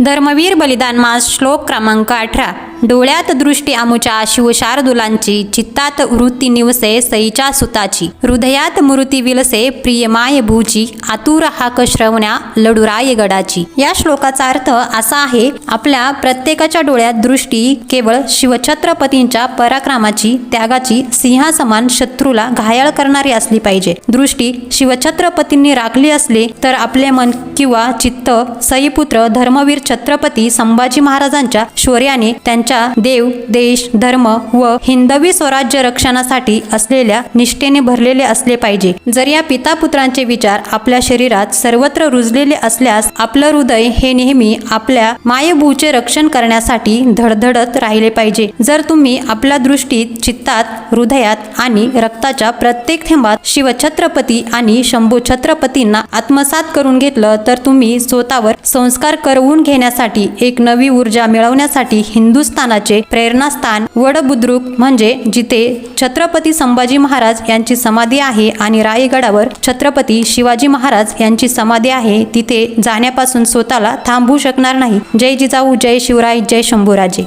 धर्मवीर बलिदान मास श्लोक क्रमांक 18। डोळ्यात दृष्टी आमुच्या शिवशार्दुलांची, चित्तात वृत्ती निवसे सईच्या सुताची, हृदयात मूर्ती विलसे प्रियमाय भूची, आतुर हाक श्रवण्या लडुराय गडाची। या श्लोकाचा अर्थ असा आहे, आपल्या प्रत्येकाच्या डोळ्यात दृष्टी केवळ शिवछत्रपतींच्या पराक्रमाची, त्यागाची, सिंहासमान शत्रूला घायल करणारी असली पाहिजे। दृष्टी शिवछत्रपतींनी राखली असली तर आपले मन किंवा चित्त सईपुत्र धर्मवीर छत्रपती संभाजी महाराजांच्या शौर्याने, त्यांच्या देव, देश, धर्म व हिंदवी स्वराज्य रक्षणासाठी असलेल्या निष्ठेने भरलेले असले पाहिजे। जर या पिता पुत्रांचे विचार आपल्या शरीरात सर्वत्र रुजलेले असल्यास आपलं हृदय हे नेहमी आपल्या मायभूचे रक्षण करण्यासाठी धडधडत राहिले पाहिजे। जर तुम्ही आपल्या दृष्टीत, चित्तात, हृदयात आणि रक्ताच्या प्रत्येक थेंबात शिवछत्रपती आणि शंभू छत्रपतींना आत्मसात करून घेतलं तर तुम्ही स्वतःवर संस्कार करवून घेण्यासाठी, एक नवी ऊर्जा मिळवण्यासाठी हिंदुस्थानाचे प्रेरणास्थान वडबुद्रुक म्हणजे जिथे छत्रपती संभाजी महाराज यांची समाधी आहे आणि रायगडावर छत्रपती शिवाजी महाराज यांची समाधी आहे, तिथे जाण्यापासून स्वतःला थांबवू शकणार नाही। जय जिजाऊ, जय शिवराय, जय शंभूराजे।